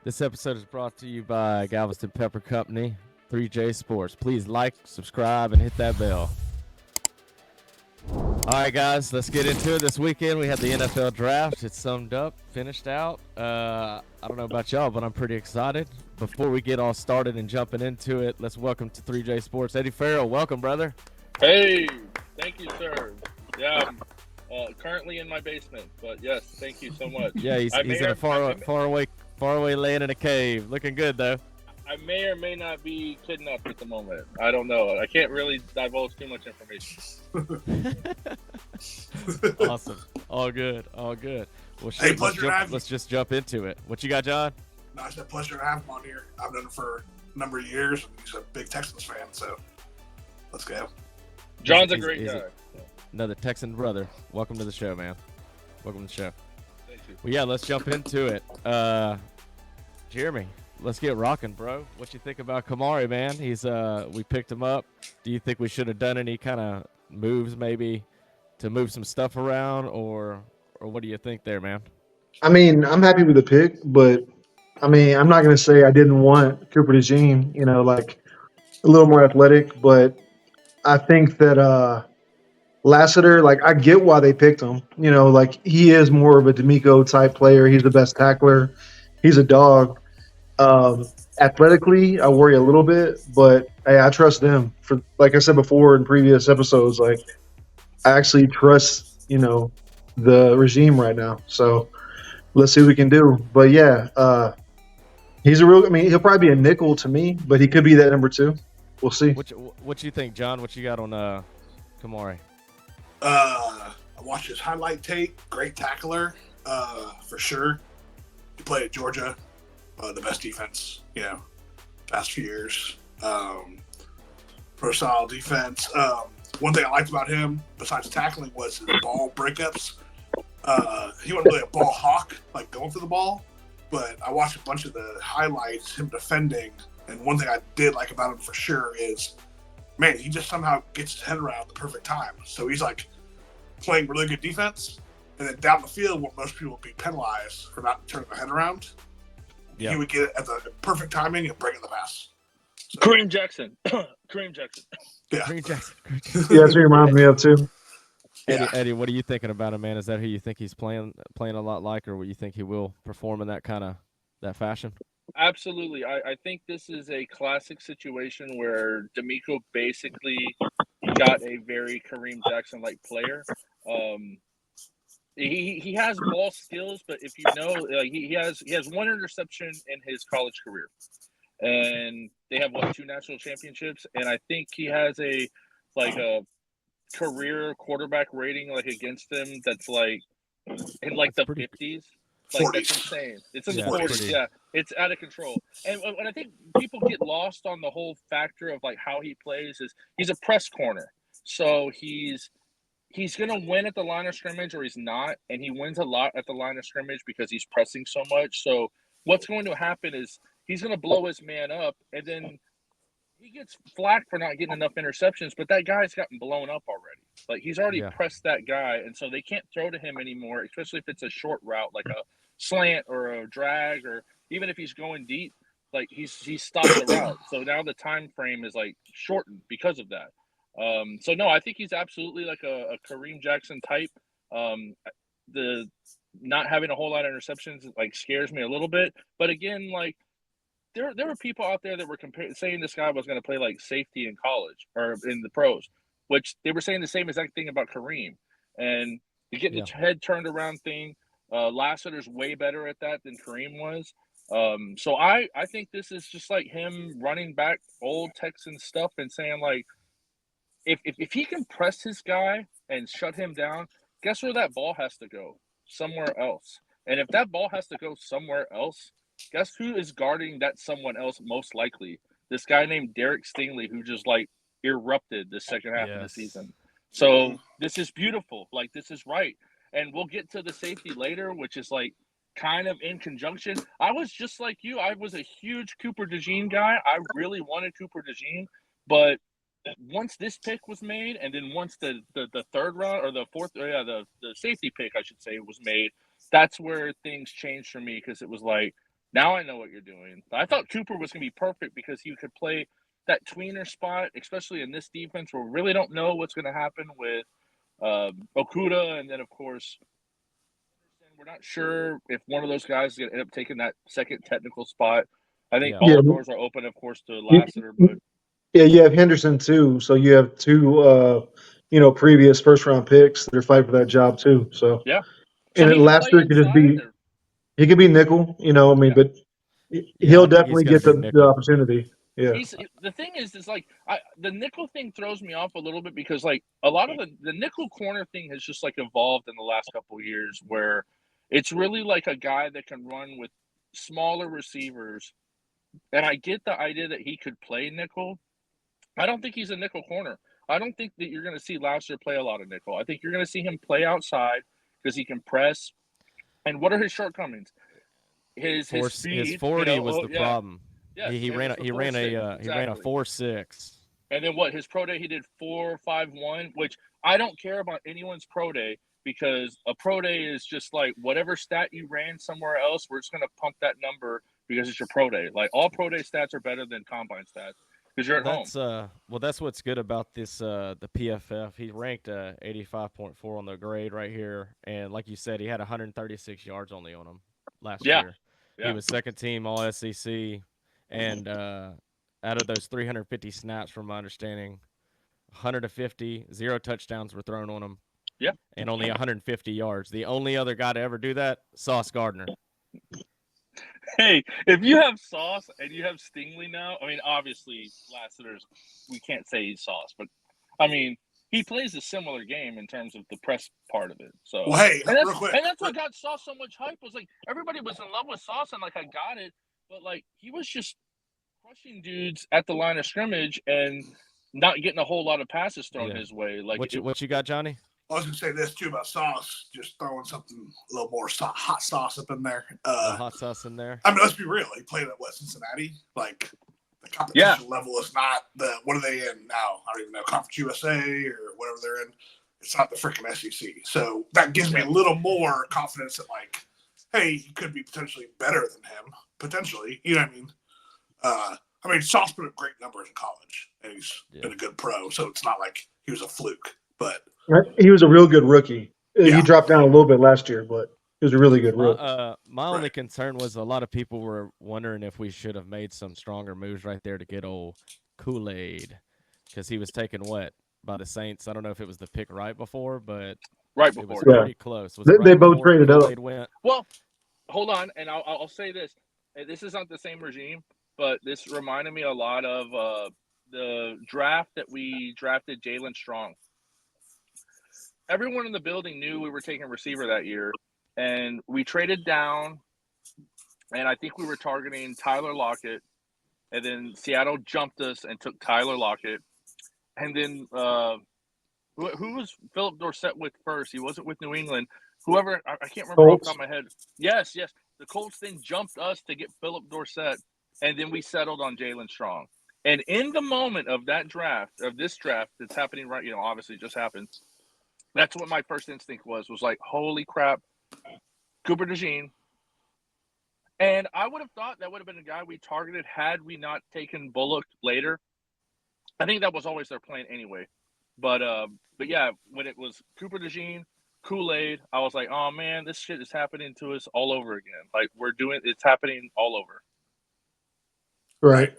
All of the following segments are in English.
This episode is brought to you by Galveston Pepper Company, 3J Sports. Please like, subscribe, and hit that bell. All right, guys, let's get into it. This weekend, we had the NFL draft. It's summed up, finished out. I don't know about y'all, but I'm pretty excited. Before we get all started and jumping into it, let's welcome to 3J Sports, Eddie Farrell. Welcome, brother. Hey, thank you, sir. Yeah, I'm currently in my basement, but yes, thank you so much. Yeah, he's in a far away laying in a cave. Looking good, though. I may or may not be kidnapped at the moment. I don't know. I can't really divulge too much information. Awesome. All good. Well, Hey, pleasure to have you. Let's just jump into it. What you got, John? No, it's a pleasure to have him on here. I've known him for a number of years, and he's a big Texans fan, so let's go. John's a great guy. Another Texan brother. Welcome to the show, man. Welcome to the show. Thank you. Well, yeah, let's jump into it. Jeremy, let's get rocking, bro. What you think about Kamari, man? We picked him up. Do you think we should have done any kind of moves maybe to move some stuff around, or what do you think there, man? I mean, I'm happy with the pick, but I mean, I'm not going to say I didn't want Cooper DeJean, like a little more athletic, but I think that Lassiter, like, I get why they picked him. Like, he is more of a D'Amico type player. He's the best tackler. He's a dog. Athletically, I worry a little bit, but hey, I trust them. For, like I said before in previous episodes, like, I actually trust, the regime right now. So let's see what we can do. But yeah, he'll probably be a nickel to me, but he could be that number 2. We'll see. What you think, John? What you got on Kamari? I watched his highlight tape. Great tackler, for sure. He played at Georgia, the best defense, past few years. Pro style defense. One thing I liked about him, besides tackling, was his ball breakups. He wasn't really a ball hawk, like going for the ball, but I watched a bunch of the highlights, him defending, and one thing I did like about him for sure is, man, he just somehow gets his head around at the perfect time. So he's like playing really good defense, and then down the field where most people would be penalized for not turning their head around, he would get it at the perfect timing and bring in the pass. So, Kareem Jackson. Kareem Jackson. Yeah. Kareem Jackson. Yeah, that's what he reminds me of too. Eddie, what are you thinking about him, man? Is that who you think he's playing a lot like, or what you think he will perform in that fashion? Absolutely. I think this is a classic situation where D'Amico basically got a very Kareem Jackson-like player. He has ball skills, but if like he has one interception in his college career, and they have 2 national championships, and I think he has a career quarterback rating against him that's in the 50s. That's insane. It's in the 40s. Yeah, it's out of control. And I think people get lost on the whole factor of how he plays is he's a press corner, so he's gonna win at the line of scrimmage or he's not, and he wins a lot at the line of scrimmage because he's pressing so much. So what's going to happen is he's gonna blow his man up, and then he gets flack for not getting enough interceptions, but that guy's gotten blown up already. He's already pressed that guy, and so they can't throw to him anymore, especially if it's a short route, like a slant or a drag, or even if he's going deep, he's stopped the route. So now the time frame is shortened because of that. So no, I think he's absolutely a Kareem Jackson type. The not having a whole lot of interceptions scares me a little bit, but again, there were people out there that were saying this guy was going to play safety in college or in the pros, which they were saying the same exact thing about Kareem. And you get the head turned around thing. Lassiter's way better at that than Kareem was. So I think this is just him running back old Texan stuff and saying if he can press his guy and shut him down, guess where that ball has to go? Somewhere else. And if that ball has to go somewhere else, guess who is guarding that someone else most likely? This guy named Derek Stingley, who just erupted the second half of the season. So this is beautiful. This is right. And we'll get to the safety later, which is kind of in conjunction. I was just like you. I was a huge Cooper DeJean guy. I really wanted Cooper DeJean, but once this pick was made, and then once the third round or the fourth, the safety pick, I should say, was made, that's where things changed for me, because it was Now I know what you're doing. I thought Cooper was going to be perfect because he could play that tweener spot, especially in this defense where we really don't know what's going to happen with Okuda, and then of course we're not sure if one of those guys is going to end up taking that second technical spot. I think all Yeah. the doors are open, of course, to Lassiter, but Yeah, you have Henderson too, so you have two, previous first round picks that are fighting for that job too. So, yeah. So and he then can play Lassiter could just inside, be or he could be nickel, yeah. but Yeah, he'll I think he's definitely gonna get be the nickel. opportunity. Yeah, He's the thing is like the nickel thing throws me off a little bit because like a lot of the nickel corner thing has just like evolved in the last couple of years where it's really like a guy that can run with smaller receivers. And I get the idea that he could play nickel. I don't think he's a nickel corner. I don't think that you're going to see Lassiter play a lot of nickel. I think you're going to see him play outside because he can press. And what are his shortcomings? His His speed. 40 was the Yeah, problem. yes, He and ran it's a the he ran 4.6 a he ran a exactly. 4.6. And then what? His pro day he did 4.51, which I don't care about anyone's pro day because a pro day is just like whatever stat you ran somewhere else. We're just going to pump that number because it's your pro day. Like all pro day stats are better than combine stats because you're at home. That's what's good about this the PFF. He ranked 85.4 on the grade right here, and like you said, he had 136 yards only on him last Yeah, year. He yeah. was second team All SEC, and out of those 350 snaps, from my understanding, 150 0 touchdowns were thrown on him, Yeah. and only 150 yards. The only other guy to ever do that, Sauce Gardner. Hey, if you have Sauce and you have Stingley now, I mean, obviously Lassiter's, we can't say he's Sauce, but I mean, he plays a similar game in terms of the press part of it. So, Well, hey, and real quick, that's what got Sauce so much hype was like everybody was in love with Sauce and like I got it, but like he was just crushing dudes at the line of scrimmage and not getting a whole lot of passes thrown his way. Like what you got, Johnny? I was gonna say this too about sauce. Just throwing something a little more hot sauce up in there. The hot sauce in there. I mean, let's be real. He played at Cincinnati. Like the competition level is not the. What are they in now? I don't even know. Conference USA or whatever they're in. It's not the freaking SEC. So that gives me a little more confidence that like, hey, he could be potentially better than him. Potentially, you know what I mean? I mean, Sauce put up great numbers in college, and he's been a good pro. So it's not like he was a fluke, but. he was a real good rookie. He dropped down a little bit last year, but he was a really good rookie. My only concern was a lot of people were wondering if we should have made some stronger moves right there to get old Kool-Aid, because he was taken by the Saints. I don't know if it was the pick right before, but right it before was pretty close. Was it they right both before traded Kool-Aid up. went? Well, hold on, and I'll say this. This is not the same regime, but this reminded me a lot of the draft that we drafted Jalen Strong. Everyone in the building knew we were taking receiver that year, and we traded down, and I think we were targeting Tyler Lockett, and then Seattle jumped us and took Tyler Lockett, and then who was Philip Dorsett with first? He wasn't with New England. Whoever, I can't remember off the top of my head. Yes. The Colts then jumped us to get Philip Dorsett, and then we settled on Jalen Strong. And in the moment of that draft, of this draft that's happening right, obviously it just happened. That's what my first instinct was like, holy crap, Cooper DeJean. And I would have thought that would have been a guy we targeted had we not taken Bullock later. I think that was always their plan anyway. But yeah, when it was Cooper DeJean, Kool-Aid, I was like, oh man, this shit is happening to us all over again. Like it's happening all over. Right.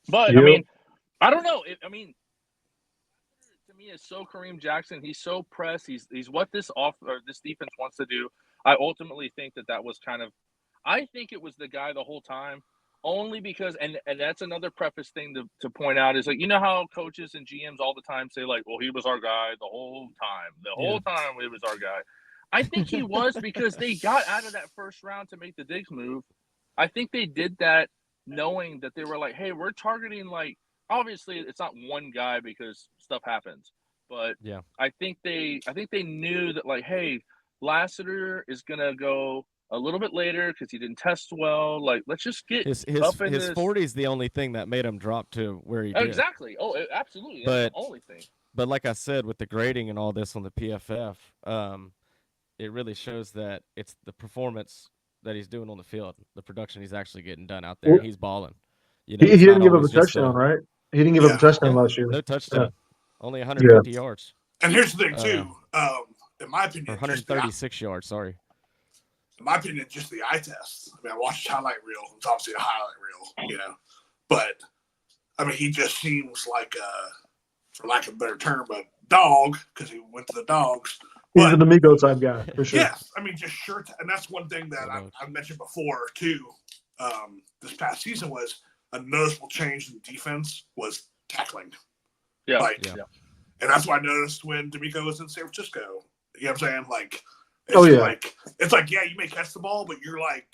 But I mean, I don't know. To me, it's so Kareem Jackson. He's so pressed. He's what this defense wants to do. I ultimately think that was kind of. I think it was the guy the whole time. Only because, and that's another preface thing to point out is like, how coaches and GMs all the time say like, well, he was our guy the whole time. The whole time he was our guy. I think he was because they got out of that first round to make the Diggs move. I think they did that knowing that they were like, hey, we're targeting like, obviously it's not one guy because stuff happens. But I think they knew that like, hey, Lassiter is going to go a little bit later because he didn't test well. Like, let's just get his up in his 40 is the only thing that made him drop to where he did. Exactly. Oh, absolutely. That's the only thing. But like I said, with the grading and all this on the PFF, it really shows that it's the performance that he's doing on the field, the production he's actually getting done out there. Well, He's balling. You he know, it's didn't not give up a always just touchdown, right? He didn't give up a Yeah. touchdown last year. no touchdown, only Yeah. 150 yards And here's the thing too. In my or opinion, 136 yards. Sorry. in my opinion, just the eye test. I mean, I watched the highlight reel. It's obviously a highlight reel, but I mean, he just seems like, for lack of a better term, a dog because he went to the dogs. He's But an amigo type guy for sure. yes, I mean, just sure, and that's one thing that I mentioned before too. This past season was a noticeable change in defense was tackling. Yeah. And that's what I noticed when D'Amico was in San Francisco. You know what I'm saying? Like, it's like, yeah, you may catch the ball, but you're like,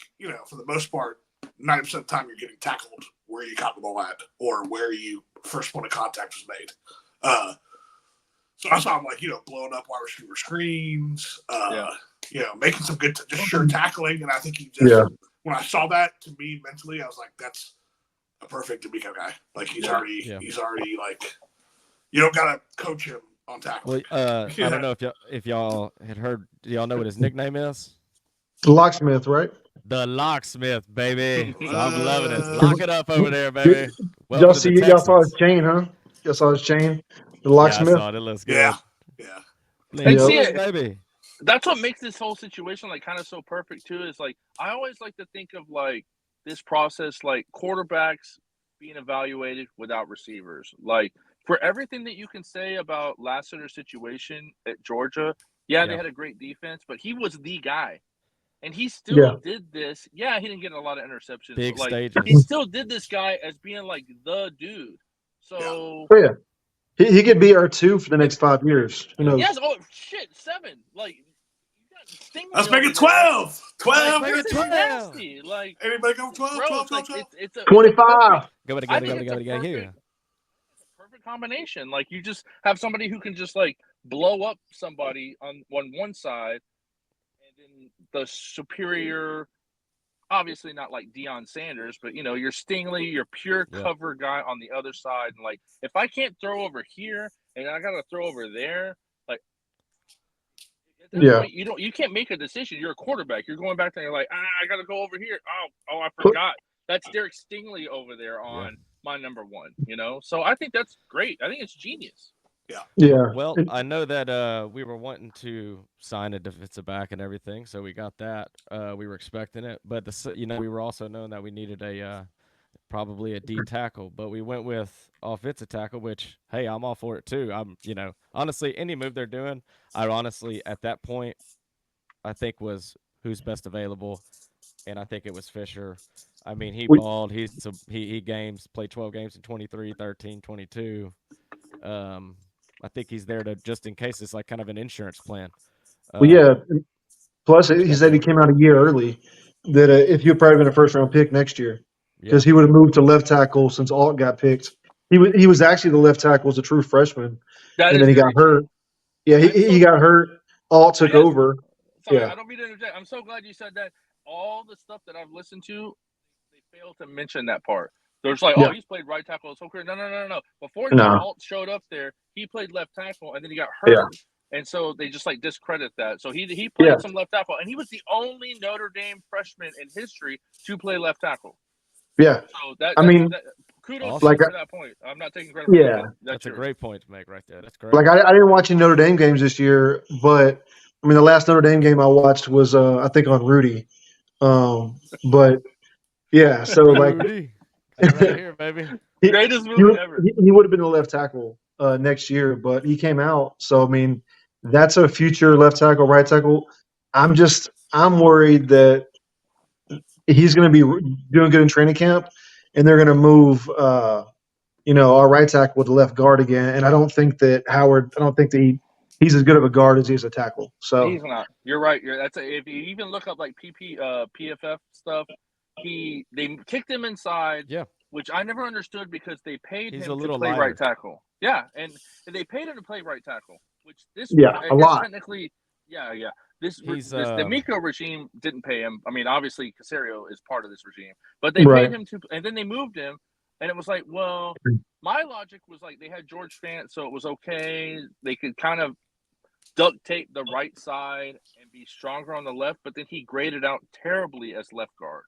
for the most part, 90% of the time you're getting tackled where you caught the ball at or where you first point of contact was made. So I saw him like, blowing up wide receiver screens, making some good, just sure tackling. And I think he just, when I saw that, to me mentally, I was like, that's a perfect D'Amico guy. Like he's already like, you don't got to coach him on tackling. Well, I don't know if y'all had heard. Do y'all know what his nickname is? The locksmith, right? The locksmith, baby. So I'm loving it. Lock it up over there, baby. Y'all saw his chain, huh? Y'all saw his chain? The locksmith? Yeah, I saw it. It looks good. Yeah. And see it, baby. That's what makes this whole situation like kind of so perfect too. Is like I always like to think of like this process like quarterbacks being evaluated without receivers. Like for everything that you can say about Lassiter's situation at Georgia, they had a great defense, but he was the guy. And he still did this. Yeah, he didn't get a lot of interceptions. Big but like, stages. he still did this guy as being like the dude. So he could be our 2 for the next 5 years. Who knows? Yes. Oh shit, 7. Like you got Stingley. Let's make it 12. 12. Like, this is nasty. Like anybody go 12? bro, 12, 12, like, 12. it's a 25. Go I think it's a perfect combination. Like you just have somebody who can just like blow up somebody on one side, and then the superior, obviously not like Deion Sanders, but your Stingley, your pure cover guy on the other side. And like if I can't throw over here and I gotta throw over there, like at that point, you can't make a decision. You're a quarterback. You're going back there. You're like, I gotta go over here. Oh, I forgot. That's Derek Stingley over there on my number 1. So I think that's great. I think it's genius. Yeah. Well, I know that we were wanting to sign a defensive back and everything, so we got that. We were expecting it, but we were also knowing that we needed probably a D tackle, but we went with offensive tackle, which hey, I'm all for it too. I'm honestly any move they're doing, I honestly at that point I think was who's best available, and I think it was Fisher. I mean, he balled. He played 12 games in 23, 13, 22. I think he's there to just in case it's like kind of an insurance plan. Plus, he said he came out a year early. That if he had probably been a first-round pick next year, because he would have moved to left tackle since Alt got picked. He was actually the left tackle as a true freshman, and then he got hurt. Yeah, he got hurt. Alt took over. Sorry, I don't mean to interject. I'm so glad you said that. All the stuff that I've listened to, they failed to mention that part. They're just like, he's played right tackle his whole career. No. Before Alt showed up there, he played left tackle, and then he got hurt. Yeah. And so they just like discredit that. So he played some left tackle, and he was the only Notre Dame freshman in history to play left tackle. Yeah. So kudos for that point. I'm not taking credit for that. That's a great point to make right there. That's great. Like I didn't watch any Notre Dame games this year, but I mean the last Notre Dame game I watched was I think on Rudy. But yeah, so like Rudy. Right here, baby. Greatest movie ever. He would have been the left tackle next year, but he came out. So I mean, that's a future left tackle, right tackle. I'm worried that he's going to be doing good in training camp, and they're going to move, our right tackle with the left guard again. And I don't think that he's as good of a guard as he is a tackle. So he's not. You're right. If you even look up like PFF stuff, they kicked him inside. Yeah. Which I never understood because they paid him to play lighter. right tackle. Yeah, and they paid him to play right tackle, which a lot. Technically, This D'Amico regime didn't pay him. I mean, obviously Caserio is part of this regime, but they paid him to, and then they moved him, and it was like, well, my logic was like they had George Fant, so it was okay. They could kind of duct tape the right side and be stronger on the left, but then he graded out terribly as left guard.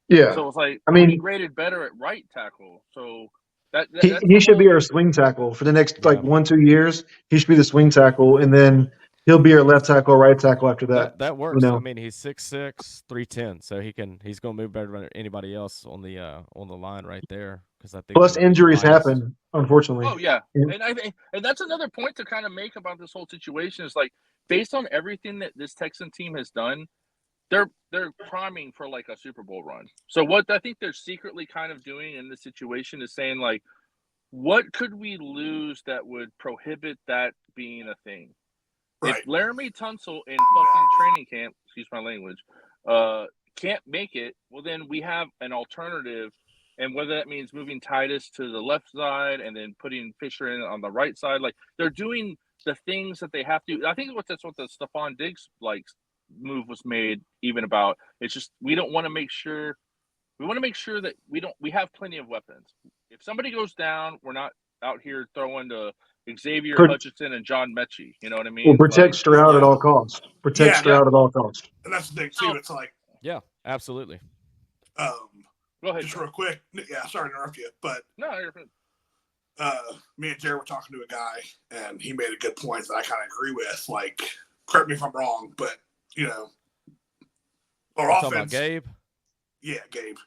Yeah. So it's like, I he mean, graded better at right tackle. So that's he the should be whole. our swing tackle for the next like Yeah. 1-2 years. He should be the swing tackle, and then he'll be our left tackle, right tackle after that. That You works. I know, mean, he's 6'6", 310, so he's gonna move better than anybody else on the line right there. Because I think plus the injuries bias. happen, unfortunately. Oh yeah, Yeah. and I think, and that's another point to kind of make about this whole situation is like, based on everything that this Texan team has done, they're priming for like a Super Bowl run. So what I think they're secretly kind of doing in this situation is saying like, what could we lose that would prohibit that being a thing? Right. If Laramie Tunsil in fucking training camp, excuse my language, can't make it, well then we have an alternative, and whether that means moving Titus to the left side and then putting Fisher in on the right side, like they're doing the things that they have to. I think that's what the Stephon Diggs like move was made even about. It's just we want to make sure that we have plenty of weapons. If somebody goes down, we're not out here throwing to Xavier Pro- Hutchinson and John Mechie. You know what I Well, mean? protect Like, Stroud at Yeah. all costs. Protect Yeah. Stroud at all costs. And that's the thing too. So- It's like, Yeah, absolutely. go ahead. just John. real quick. Yeah, sorry to interrupt you, but No, you're fine. me and Jared were talking to a guy, and he made a good point that I kind of agree with. Like, correct me if I'm wrong, but you know, our We're talking about offense. Gabe. Yeah, Gabe.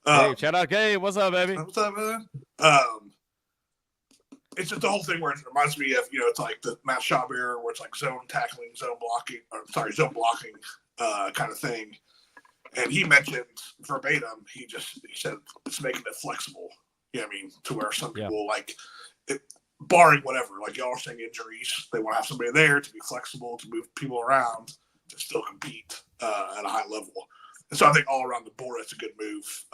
Gabe, shout out Gabe. What's up, baby? What's up, man? It's just the whole thing where it reminds me of, it's like the Matt Schaub era where it's like zone tackling, zone blocking kind of thing. And he mentioned verbatim, he said it's making it flexible. You know what I mean? To where some people barring whatever, like y'all are saying injuries, they want to have somebody there to be flexible, to move people around, to still compete at a high level. And so I think all around the board, it's a good move.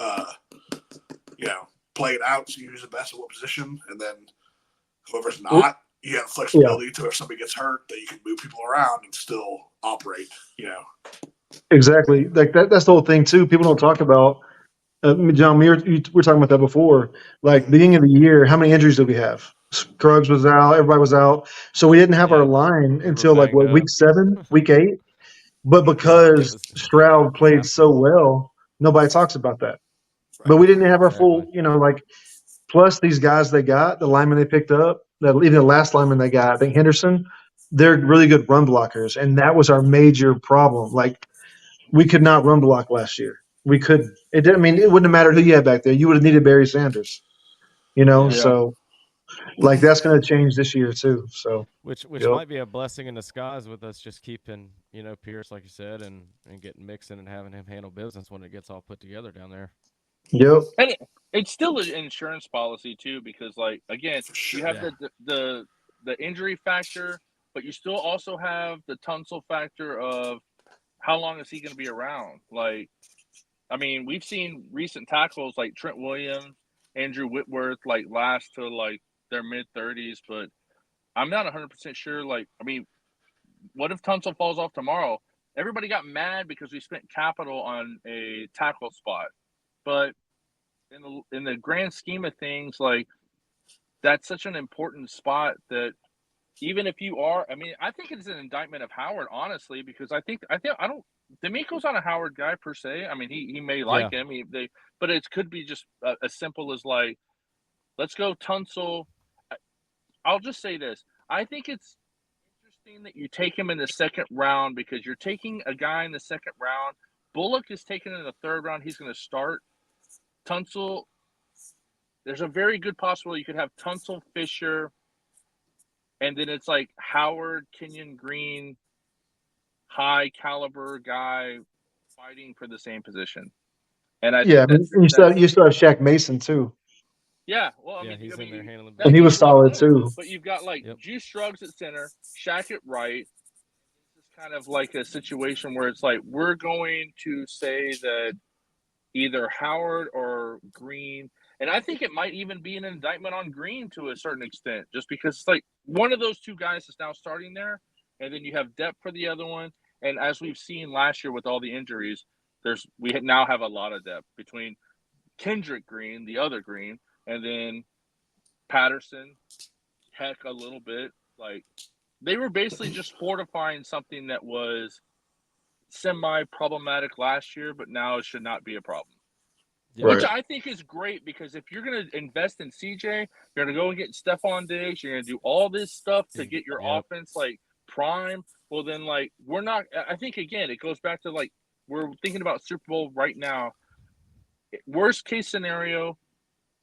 Play it out, see who's the best at what position, and then whoever's not, you have flexibility to if somebody gets hurt, that you can move people around and still operate. Exactly. Like that's the whole thing too. People don't talk about. John, we were talking about that before. Like beginning of the year, how many injuries did we have? Scruggs was out. Everybody was out. So we didn't have our line until like banged up. week 7, week 8. But because Stroud played so well, nobody talks about that. Right. But we didn't have our full, plus these guys they got, the linemen they picked up, even the last lineman they got, I think Henderson, they're really good run blockers. And that was our major problem. Like, we could not run block last year. We couldn't. It wouldn't have mattered who you had back there. You would have needed Barry Sanders. So like that's going to change this year too. So which might be a blessing in disguise with us just keeping Pierce, like you said, and getting Mixon and having him handle business when it gets all put together down there. Yep. And it's still an insurance policy too, because like again, you have the injury factor, but you still also have the Tunsil factor of how long is he going to be around? Like, I mean, we've seen recent tackles like Trent Williams, Andrew Whitworth, like last to like their mid-30s, but I'm not 100% sure. Like, I mean, what if Tunsil falls off tomorrow? Everybody got mad because we spent capital on a tackle spot, but in the grand scheme of things, like that's such an important spot that even if you are, I mean, I think it's an indictment of Howard, honestly, because I think D'Amico's not a Howard guy per se. I mean, he may like him, but it could be just as simple as like, let's go Tunsil. I'll just say this: I think it's interesting that you take him in the second round because you're taking a guy in the second round. Bullock is taken in the third round. He's going to start. Tunsil, there's a very good possibility you could have Tunsil, Fisher, and then it's like Howard, Kenyon Green, high caliber guy fighting for the same position. And I think you still have Shaq Mason too. Yeah, well, I mean, he's in there handling, and he was solid too. But you've got like Juice Scruggs at center, Shaq at right. This is kind of like a situation where it's like we're going to say that either Howard or Green, and I think it might even be an indictment on Green to a certain extent, just because it's like one of those two guys is now starting there, and then you have depth for the other one. And as we've seen last year with all the injuries, we now have a lot of depth between Kendrick Green, the other Green, and then Patterson, heck, a little bit. Like, they were basically just fortifying something that was semi-problematic last year, but now it should not be a problem. Yeah. Which I think is great, because if you're going to invest in CJ, you're going to go and get Stephon Diggs, you're going to do all this stuff to get your offense like prime. Well, then like we're not. I think again it goes back to like we're thinking about Super Bowl right now. Worst case scenario,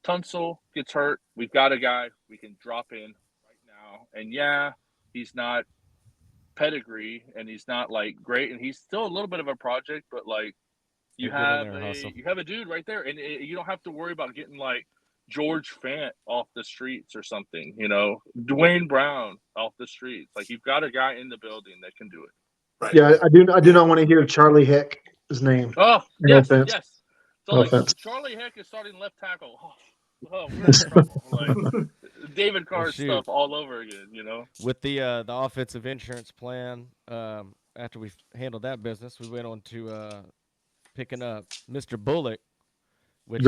Tunsil gets hurt. We've got a guy we can drop in right now, and yeah, he's not pedigree and he's not like great, and he's still a little bit of a project, but like. You have a dude right there, and you don't have to worry about getting like George Fant off the streets or something, Dwayne Brown off the streets. Like you've got a guy in the building that can do it. Right. Yeah, I do not want to hear Charlie Heck's name. Oh, no yes, offense. yes. So No like offense. Charlie Heck is starting left tackle. Oh, we're in trouble. Like David Carr stuff all over again, With the offensive insurance plan, after we handled that business, we went on to picking up Mr. Bullock, which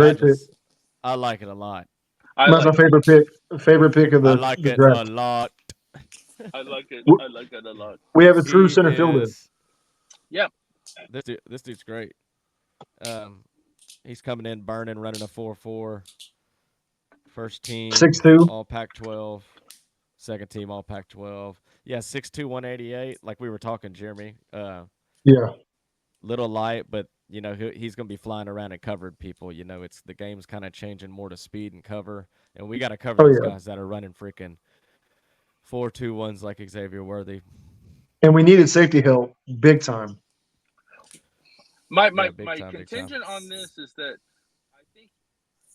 I like it a lot. That's my favorite pick. Favorite pick of the. I like it draft. a lot. I like it. I like it a lot. We have a true center fielder. Yep. This dude's great. He's coming in burning, running a 4.4. First team 6'2", all Pac-12. Second team all Pac-12. Yeah, 6'2", 188. Like we were talking, Jeremy. Yeah. Little light, but he's going to be flying around and covered people. It's the game's kind of changing more to speed and cover, and we got to cover these guys that are running freaking 4.21s like Xavier Worthy. And we needed safety help big time. My contingent on this is that I think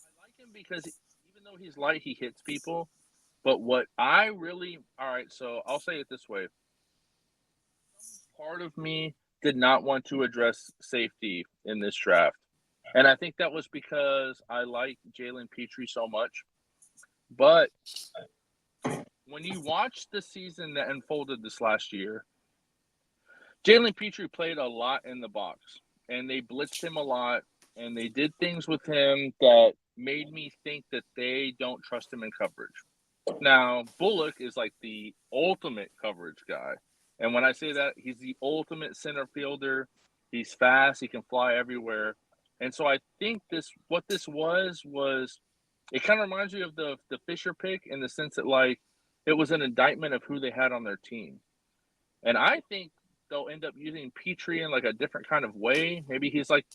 I like him because even though he's light, he hits people. But what I really so I'll say it this way: part of me did not want to address safety in this draft. And I think that was because I like Jalen Petrie so much. But when you watch the season that unfolded this last year, Jalen Petrie played a lot in the box. And they blitzed him a lot. And they did things with him that made me think that they don't trust him in coverage. Now, Bullock is like the ultimate coverage guy. And when I say that, he's the ultimate center fielder. He's fast. He can fly everywhere. And so I think what this was it kind of reminds me of the Fisher pick in the sense that, like, it was an indictment of who they had on their team. And I think they'll end up using Petrie in, like, a different kind of way. Maybe he's like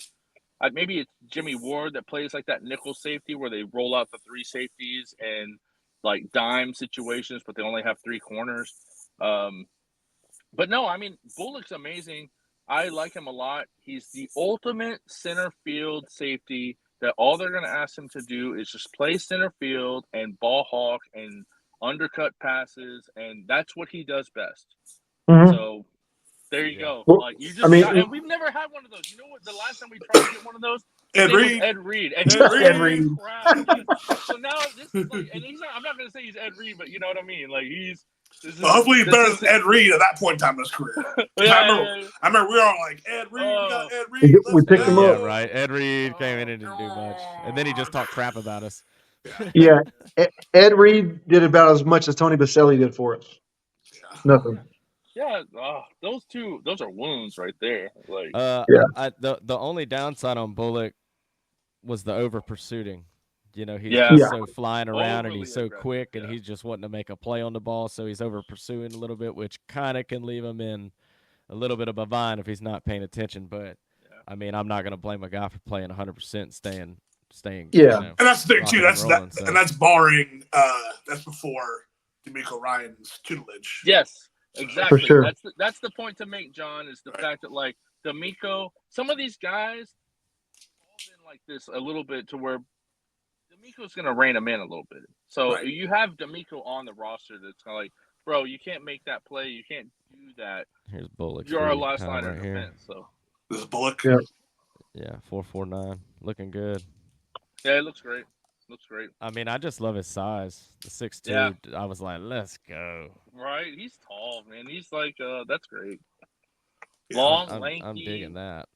maybe it's Jimmy Ward that plays like that nickel safety where they roll out the three safeties and, like, dime situations, but they only have three corners. But no, I mean, Bullock's amazing. I like him a lot. He's the ultimate center field safety that all they're going to ask him to do is just play center field and ball hawk and undercut passes, and that's what he does best. Mm-hmm. So there you go. Well, like you just and we've never had one of those. You know what? The last time we tried to get one of those, Ed Reed. Ed Reed. And he's Ed Reed. So now this is like, and he's not. I'm not going to say he's Ed Reed, but you know what I mean. Like hopefully he's better than Ed Reed at that point in time in his career. I remember we were all like, Ed Reed, we got Ed Reed. We picked him up. Yeah, right. Ed Reed came in and didn't do much. And then he just talked crap about us. Yeah. Ed Reed did about as much as Tony Baselli did for us. Nothing. Yeah, those are wounds right there. Like, the only downside on Bullock was the over pursuing. He's just so flying around and he's so quick and he's just wanting to make a play on the ball, so he's over pursuing a little bit, which kind of can leave him in a little bit of a bind if he's not paying attention. But I mean, I'm not going to blame a guy for playing 100%, staying. Yeah, and that's the thing too. And that's barring. That's before D'Amico Ryan's tutelage. Yes, exactly. For sure. That's the point to make, John. Is the fact that, like, D'Amico, some of these guys fall in like this a little bit to where D'Amico's going to rein him in a little bit. So you have D'Amico on the roster that's kind of like, bro, you can't make that play. You can't do that. Here's Bullock. You're our last line of here. defense. So This is Bullock. Yeah, 4.49, looking good. Yeah, it looks great. I mean, I just love his size. The 6'2". Yeah. I was like, let's go. Right, he's tall, man. He's like, that's great. Long, lanky. I'm digging that.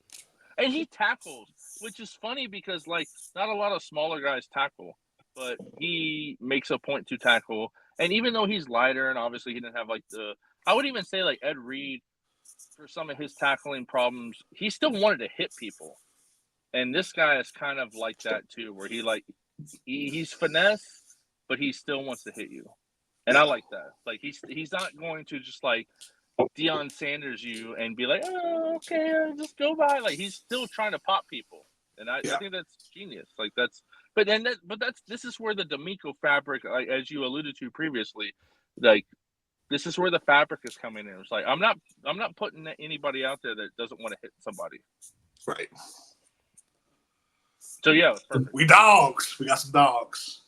And he tackles, which is funny because, like, not a lot of smaller guys tackle, but he makes a point to tackle. And even though he's lighter and obviously he didn't have, like, the I would even say like Ed Reed, for some of his tackling problems, he still wanted to hit people. And this guy is kind of like that too, where he's finesse, but he still wants to hit you. And I like that. Like he's not going to just like Deion Sanders you and be like, oh, okay, just go by. Like he's still trying to pop people. And I think that's genius. Like this is where the D'Amico fabric, like as you alluded to previously, like this is where the fabric is coming in. It's like I'm not putting anybody out there that doesn't want to hit somebody. Right. So yeah, it's perfect. We dogs. We got some dogs.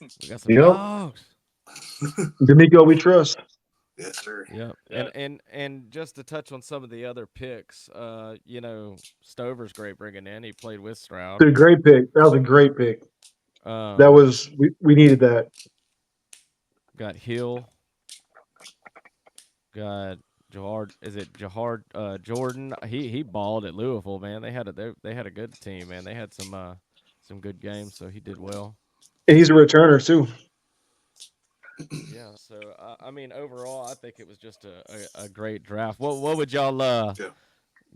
We got some dogs. D'Amico, we trust. Yes, sir. Yep. Yeah. And just to touch on some of the other picks, Stover's great bringing in. He played with Stroud. It's a great pick. That was a great pick. We needed that. Got Hill. Got Jordan? He balled at Louisville, man. They had a good team, man. They had some good games, so he did well. And he's a returner too. Yeah. So I mean, overall, I think it was just a great draft. What would y'all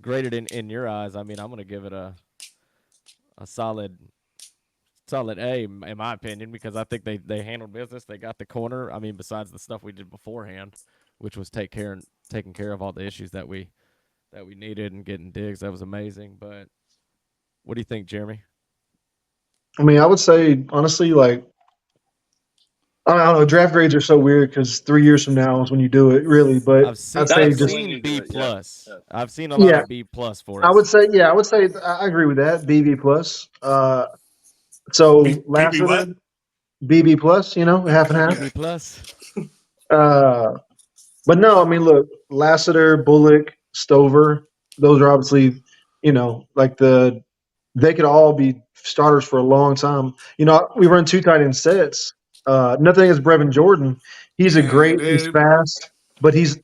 grade it in your eyes? I mean, I'm gonna give it a solid A in my opinion, because I think they handled business. They got the corner. I mean, besides the stuff we did beforehand, which was taking care of all the issues that we needed and getting Diggs. That was amazing. But what do you think, Jeremy? I mean, I would say honestly, like, I don't know. Draft grades are so weird because 3 years from now is when you do it, really. But I've seen B+. Yeah. I've seen a lot of B+ for us. I would say I agree with that. BB plus. So Lassiter, BB plus. Half and half. BB plus. But no, I mean, look, Lassiter, Bullock, Stover. Those are obviously, they could all be starters for a long time. We run 2 tight end sets. Nothing against Brevin Jordan. He's he's fast, but he's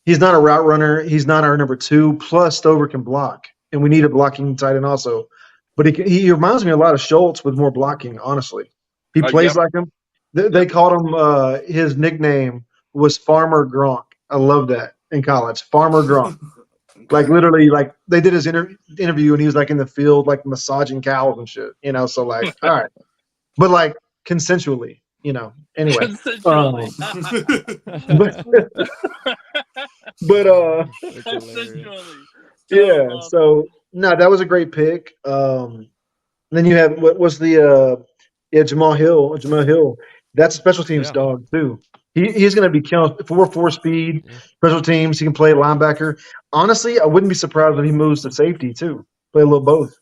not a route runner. He's not our number 2. Plus, Stover can block, and we need a blocking tight end also. But he reminds me a lot of Schultz with more blocking, honestly. He plays like him. They called him, his nickname was Farmer Gronk. I love that in college. Farmer Gronk. Like literally, like they did his interview and he was like in the field, like massaging cows and shit, So like, all right. But like consensually, anyway. Consensually. Consensually. Yeah. So no, that was a great pick. Then you have what was the Jamal Hill. That's a special teams dog too. He's going to be killing 4.4 speed, special teams. He can play linebacker. Honestly, I wouldn't be surprised if he moves to safety too. Play a little both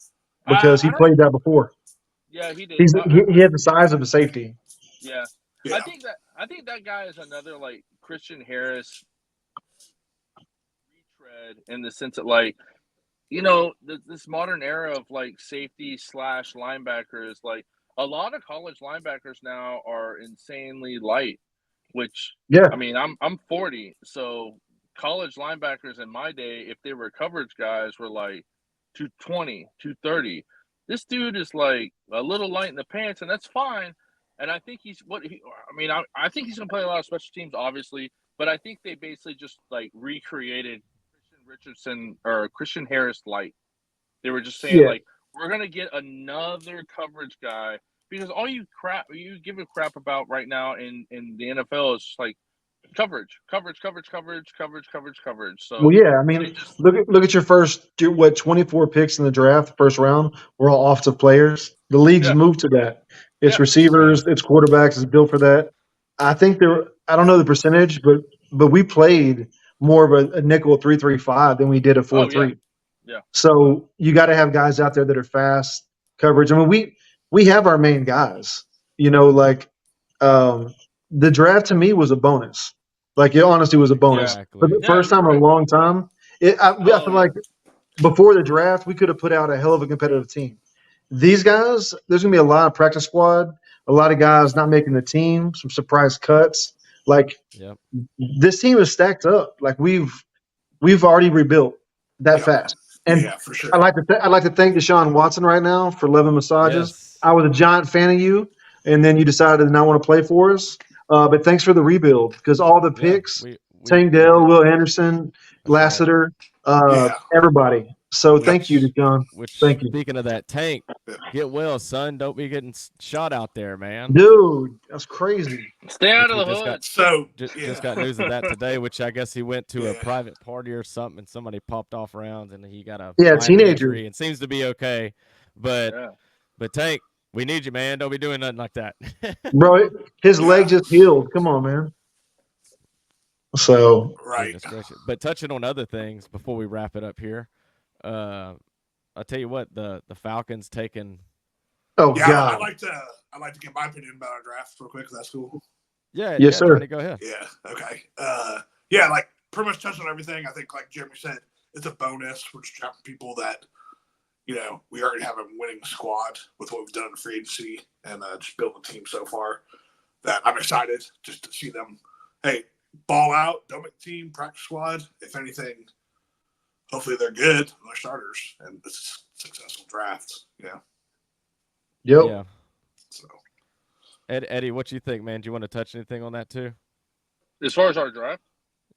because he played that before. Yeah, he did. He had the size of a safety. Yeah. I think that guy is another like Christian Harris retread in the sense that like this modern era of like safety / linebackers, like a lot of college linebackers now are insanely light. Which I mean, I'm 40, so college linebackers in my day, if they were coverage guys, were like 220, 230. This dude is like a little light in the pants, and that's fine. And I think I think he's gonna play a lot of special teams, obviously, but I think they basically just like recreated Christian Harris light. They were just saying like, we're gonna get another coverage guy. Because all you give a crap about right now in the NFL is just like coverage. So well, yeah, I mean, look at your first 24 picks in the draft, the first round were all offensive players. The league's moved to that. It's receivers, it's quarterbacks, it's built for that. I think I don't know the percentage, but we played more of a nickel 3-3-5 than we did a 4-3. Yeah. So you got to have guys out there that are fast coverage. I mean, we have our main guys, the draft to me was a bonus. Like it honestly was a bonus. Exactly. For the first time in a long time, I feel like before the draft, we could have put out a hell of a competitive team. These guys, there's going to be a lot of practice squad, a lot of guys not making the team, some surprise cuts. Like this team is stacked up. Like we've already rebuilt that fast. And for sure. I'd like to thank Deshaun Watson right now for 11 massages. Yes. I was a giant fan of you, and then you decided to not want to play for us. But thanks for the rebuild because all the picks Tank Dell, Will Anderson, Lassiter, Yeah. everybody. So thank you Which- to John. Which, Thank you. speaking of that, Tank, get well, son. Don't be getting shot out there, man. Dude, that's crazy. Stay out Which of we the just hood. So Just got news of that today, which I guess he went to a Yeah. private party or something, and somebody popped off rounds, and he got a Yeah, minor teenager. injury and seems to be okay. But Yeah. but Tank, we need you, man. Don't be doing nothing like that. Bro, his leg Yeah. just healed. Come on, man. So right. Goodness gracious. But touching on other things before we wrap it up here, I'll tell you what, the Falcons taking. oh Yeah, God. I'd like to get my opinion about our draft real quick. If that's cool. Yeah, Yes, yeah, sir. Johnny, go ahead. Yeah. Okay. Yeah, like pretty much touched on everything. I think, like Jeremy said, it's a bonus. We're just drafting people that, we already have a winning squad with what we've done in free agency and just building a team so far. That I'm excited just to see them. Hey, ball out, don't make the team, practice squad. If anything, hopefully they're good, they're starters, and it's a successful draft. Yeah. Yep. Yeah. So. Eddie, what you think, man? Do you want to touch anything on that too? As far as our draft,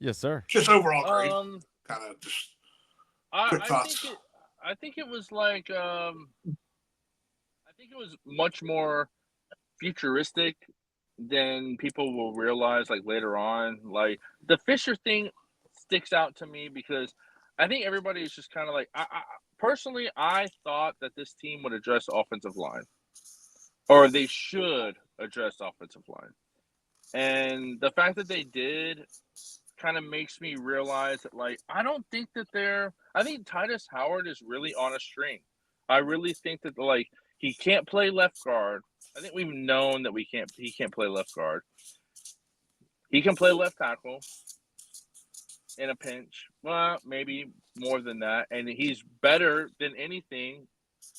Yes, sir. Just overall grade. Kind of just quick I thoughts. think it was like I think it was much more futuristic than people will realize like later on. Like the Fisher thing sticks out to me because I think everybody is just kind of like personally I thought that this team would address offensive line, or they should address offensive line, and the fact that they did kind of makes me realize that like I don't think that I think Titus Howard is really on a string. I really think that like he can't play left guard. I think we've known that he can't play left guard. He can play left tackle in a pinch. Well, maybe more than that. And he's better than anything,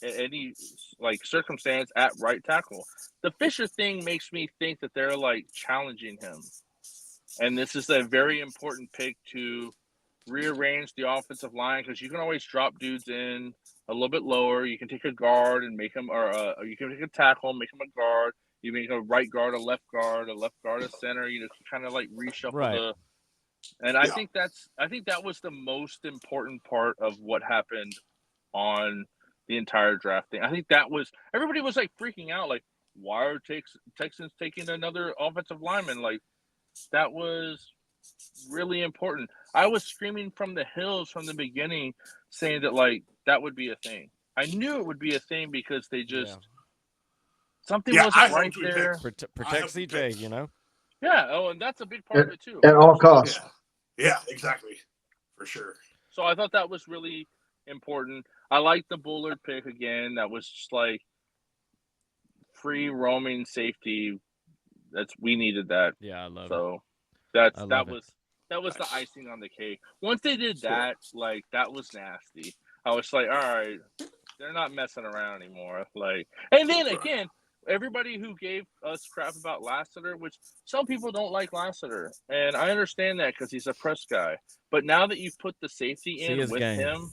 any like circumstance at right tackle. The Fisher thing makes me think that they're like challenging him. And this is a very important pick to rearrange the offensive line because you can always drop dudes in a little bit lower. You can take a guard and make him, or you can take a tackle and make him a guard. You make a right guard, a left guard a center. Kind of like reshuffle Right. And I think that was the most important part of what happened on the entire draft thing. I think that was everybody was like freaking out, like why are Texans taking another offensive lineman? Like that was really important. I was screaming from the hills from the beginning, saying that like that would be a thing. I knew it would be a thing because they just something wasn't right there. Protect CJ, Yeah. Oh, and that's a big part of it too. At all costs. Yeah, exactly, for sure. So I thought that was really important. I liked the Bullard pick again. That was just like free roaming safety. We needed that. Yeah, I love it. So that was the icing on the cake. Once they did that, like that was nasty. I was like, all right, they're not messing around anymore. Like, and then again, everybody who gave us crap about Lassiter, which some people don't like Lassiter, and I understand that because he's a press guy. But now that you've put the safety in with him,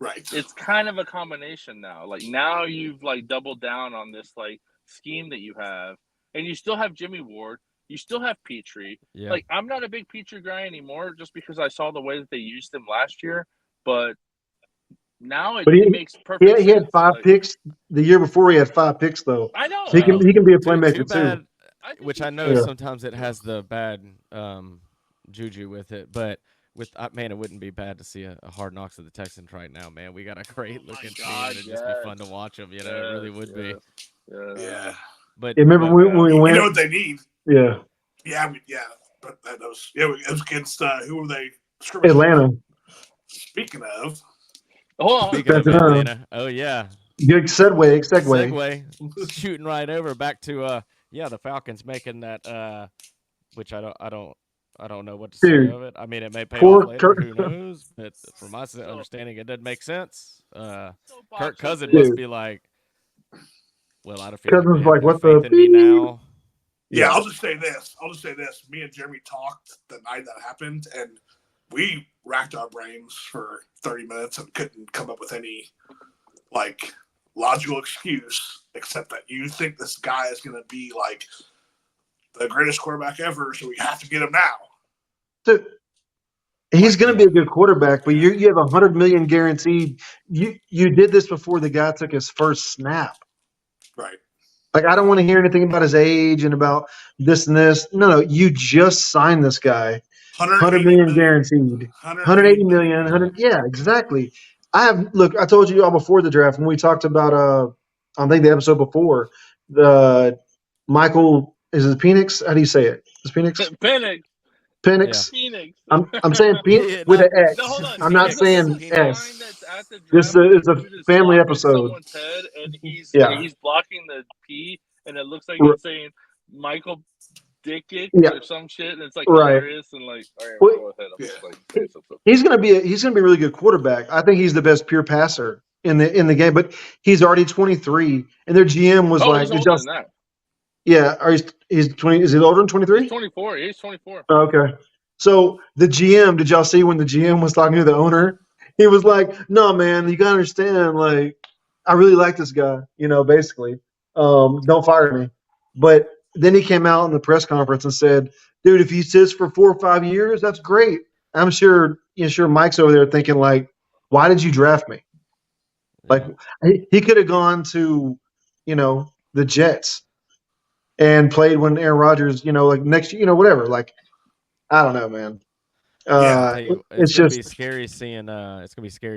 right, it's kind of a combination now. Like now you've like doubled down on this like scheme that you have, and you still have Jimmy Ward. You still have Petrie. Yeah. Like, I'm not a big Petrie guy anymore just because I saw the way that they used him last year. But now it makes perfect sense. He had 5 picks. The year before he had 5 picks, though. I know. So he can be a playmaker, too bad, which I know Yeah. sometimes it has the bad juju with it. But man, it wouldn't be bad to see a Hard Knocks of the Texans right now, man. We got a great-looking team. It'd just be fun to watch them, It really would be. Yeah. But remember when we went? You know what they need? Yeah. But it was against who were they? Atlanta. Speaking of Atlanta. Oh yeah. Good segue. Shooting right over back to the Falcons making that which I don't know what to say of it. I mean, it may pay off later. Who knows? But from my understanding, it doesn't make sense. Kirk Cousins must be like, well, I don't feel Cousins like what faith the in me now. Yeah, I'll just say this. Me and Jeremy talked the night that happened, and we racked our brains for 30 minutes and couldn't come up with any like logical excuse except that you think this guy is going to be like the greatest quarterback ever, so we have to get him now. So He's going to be a good quarterback, but you have $100 million guaranteed. You did this before the guy took his first snap. Right. Like, I don't want to hear anything about his age and about this and this. No, you just signed this guy. 100 million guaranteed. 180 million. 100. Yeah, exactly. I told you all before the draft when we talked about I think the episode before, the Michael, is it Penix? How do you say it? Is Penix? Penix. Penix. Phoenix. I'm saying Yeah, with an X. No, hold on. I'm not There's saying a sign S. that's at the This draft is a dude is family blocking episode. Someone's head, and Yeah. he's blocking the P, and it looks like R- it's saying Michael Dickick Yeah. or some shit, and it's like Right. hilarious and like, all right, Well, go ahead. I'm just like, He's gonna be a really good quarterback. I think he's the best pure passer in the game. But he's already 23, and their GM was like, he's older than that. Yeah, he's 20. Is he older than 23? He's 24. He's 24. Okay. So the GM, did y'all see when the GM was talking to the owner? He was like, "No, man, you gotta understand. Like, I really like this guy. Basically, don't fire me." But then he came out in the press conference and said, "Dude, if he sits for 4 or 5 years, that's great." I'm sure Mike's over there thinking like, "Why did you draft me?" Like, he could have gone to, the Jets and played when Aaron Rodgers, like next year, whatever. Like, I don't know, man. It's gonna be scary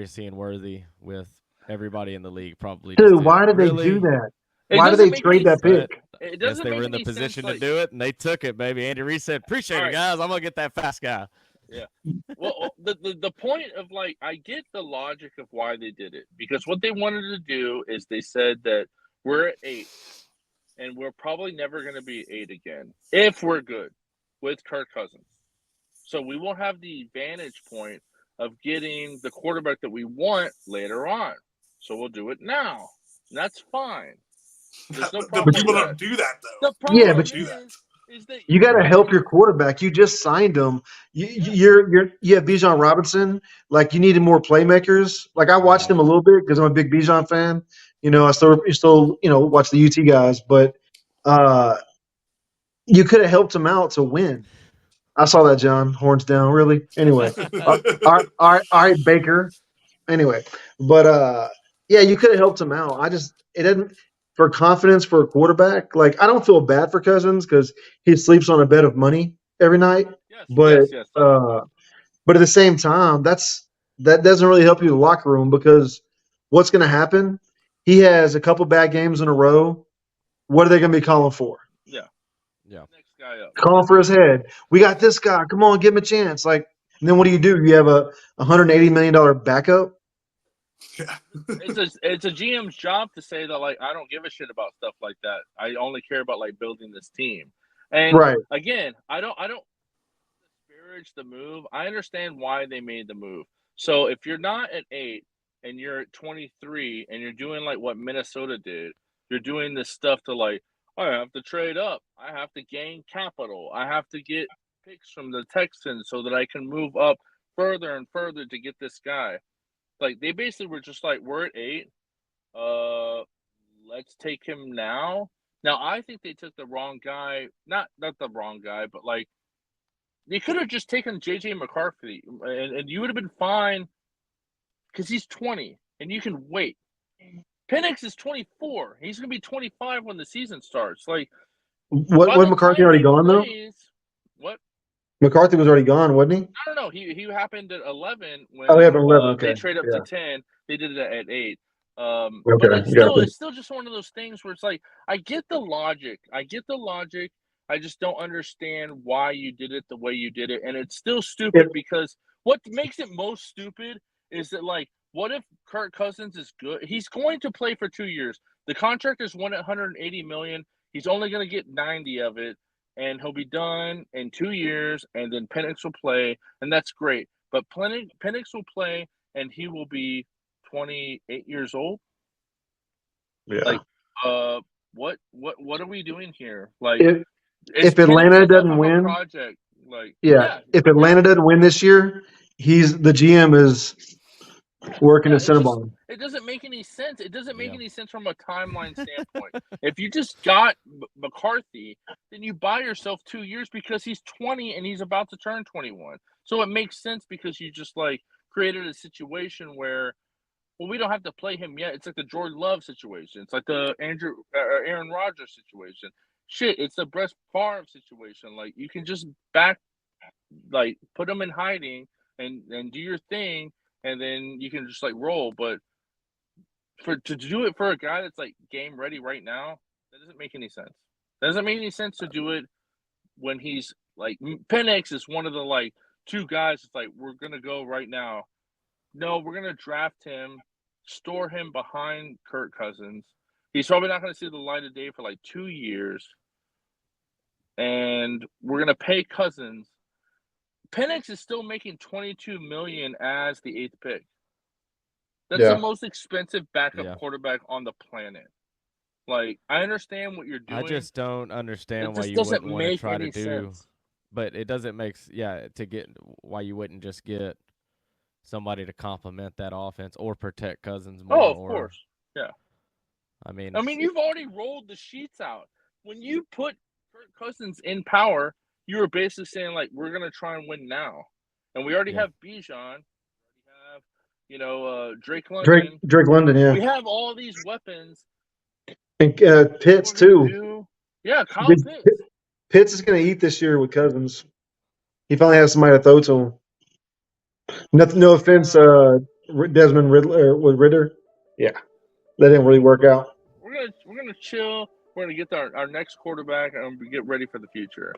seeing Worthy with everybody in the league probably. Dude, why did they do that? Why did they trade that pick? It Guess doesn't they make were in the any position sense, to do it, and they took it, baby. Andy Reid said, "Appreciate it, guys. I'm gonna get that fast guy." Yeah. Well, the point of like, I get the logic of why they did it, because what they wanted to do is they said that we're at 8, and we're probably never going to be 8 again if we're good with Kirk Cousins. So we won't have the vantage point of getting the quarterback that we want later on. So we'll do it now. And that's fine. There's no problem. But people don't do that though. The problem is that you got to help your quarterback. You just signed him. You have Bijan Robinson. Like, you needed more playmakers. Like, I watched him a little bit because I'm a big Bijan fan. I still watch the UT guys, but you could have helped him out to win. I saw that, John. Horns down, really. Anyway, all right, Baker. Anyway, but you could have helped him out. It didn't. For confidence for a quarterback, like, I don't feel bad for Cousins because he sleeps on a bed of money every night. But at the same time, that doesn't really help you in the locker room, because what's going to happen? He has a couple bad games in a row. What are they going to be calling for? Yeah. Next guy up. Calling for his head. We got this guy. Come on, give him a chance. Like, and then what do? You have a $180 million backup. Yeah. It's a GM's job to say that, like, I don't give a shit about stuff like that. I only care about like building this team. And again, I don't disparage the move. I understand why they made the move. So if you're not at 8 and you're at 23 and you're doing like what Minnesota did, you're doing this stuff to like, I have to trade up. I have to gain capital. I have to get picks from the Texans so that I can move up further and further to get this guy. Like, they basically were just like, we're at 8. Let's take him now. Now, I think they took the wrong guy. Not the wrong guy, but like, they could have just taken J.J. McCarthy, and you would have been fine, because he's 20, and you can wait. Penix is 24. He's going to be 25 when the season starts. Like, what McCarthy already gone though? What? McCarthy was already gone, wasn't he? No. He happened at 11 when he happened at 11. Okay. They trade up to 10. They did it at 8. Okay. But it's still just one of those things where it's like, I get the logic. I just don't understand why you did it the way you did it. And it's still stupid, because what makes it most stupid is that, like, what if Kirk Cousins is good? He's going to play for 2 years. The contract is $180 million. He's only going to get 90 of it, and he'll be done in 2 years, and then Penix will play, and that's great. But Penix will play, and he will be 28 years old. Yeah. Like, what are we doing here? Like, if Atlanta doesn't win, project, like, if Atlanta doesn't win this year, the GM is working at Cinnabon. It doesn't make any sense. It doesn't make any sense from a timeline standpoint. If you just got McCarthy, then you buy yourself 2 years, because he's 20 and he's about to turn 21. So it makes sense because you just like created a situation where, well, we don't have to play him yet. It's like the Jordan Love situation. It's like the Aaron Rodgers situation. Shit, it's the Brett Favre situation. Like you can just put him in hiding and do your thing, and then you can just like roll. But to do it for a guy that's like game ready right now, that doesn't make any sense. That doesn't make any sense to do it when he's like Penix is one of the like two guys. It's like we're gonna go right now. No, we're gonna draft him, store him behind Kirk Cousins. He's probably not gonna see the light of day for like 2 years, and we're gonna pay Cousins. Penix is still making $22 million as the 8th pick. That's the most expensive backup quarterback on the planet. Like, I understand what you're doing. I just don't understand why you wouldn't want to try to do. Sense. But it doesn't make why you wouldn't just get somebody to complement that offense or protect Cousins more. Oh, of course, yeah. I mean, you've already rolled the sheets out. When you put Kirk Cousins in power, you were basically saying like we're gonna try and win now, and we already have Bijan. We already have Drake London. Drake London, yeah. We have all these weapons. And Pitts too. Yeah, Kyle Pitts. Pitts is going to eat this year with Cousins. He finally has somebody to throw to him. No offense, Desmond Ritter. Yeah, that didn't really work out. We're gonna chill. We're gonna get our next quarterback and get ready for the future.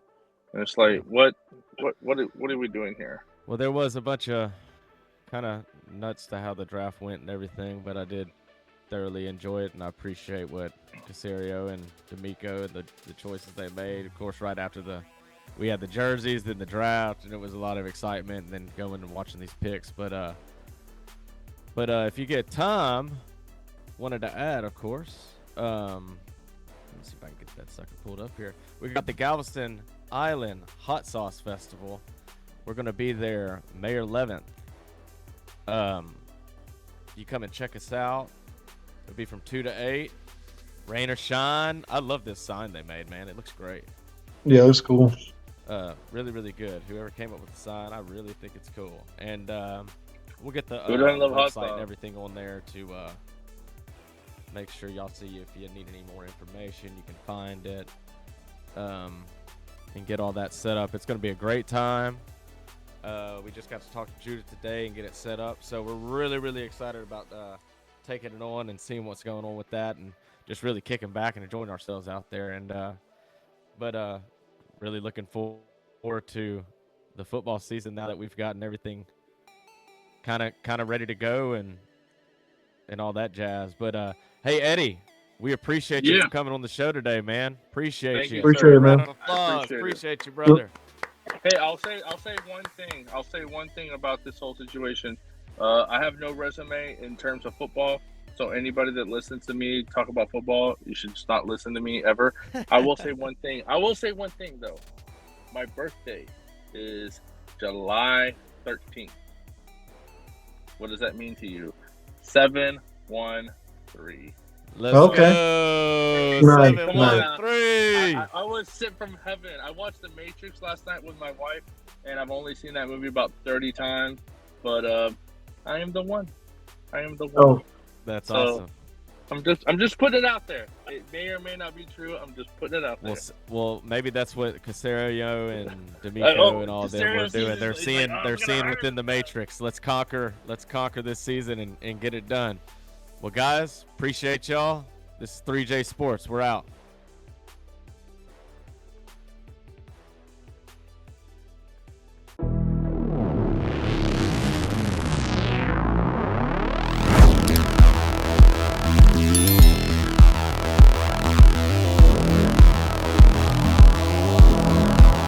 And it's like, what are we doing here? Well, there was a bunch of kind of nuts to how the draft went and everything, but I did thoroughly enjoy it, and I appreciate what Caserio and D'Amico and the choices they made. Of course, right after we had the jerseys, then the draft, and it was a lot of excitement, and then going and watching these picks. But if you get time, wanted to add, of course. Let me see if I can get that sucker pulled up here. We got the Galveston Island Hot Sauce Festival. We're going to be there May 11th. You come and check us out. It'll be from 2 to 8. Rain or shine. I love this sign they made, man. It looks great. Yeah, it looks cool. Really, really good. Whoever came up with the sign, I really think it's cool. And we'll get the website and everything on there to make sure y'all see if you need any more information. You can find it and get all that set up. It's going to be a great time. We just got to talk to Judith today and get it set up. So we're really, really excited about taking it on and seeing what's going on with that, and just really kicking back and enjoying ourselves out there. And but really looking forward to the football season now that we've gotten everything kind of ready to go and all that jazz. But hey, Eddie, we appreciate you for coming on the show today, man. Appreciate you. Appreciate it, man. Appreciate you, brother. Hey, I'll say one thing. I'll say one thing about this whole situation. I have no resume in terms of football, so anybody that listens to me talk about football, you should just not listen to me ever. I will say one thing. Though. My birthday is July 13th. What does that mean to you? 713. Let's go. Nice. 713. I was sent from heaven. I watched The Matrix last night with my wife, and I've only seen that movie about 30 times. But I am the one. Oh, that's awesome. I'm just putting it out there. It may or may not be true. I'm just putting it out there. Well, maybe that's what Caserio and D'Amico and all of them were doing. They're seeing within the Matrix. Let's conquer this season and get it done. Well, guys, appreciate y'all. This is 3J Sports. We're out.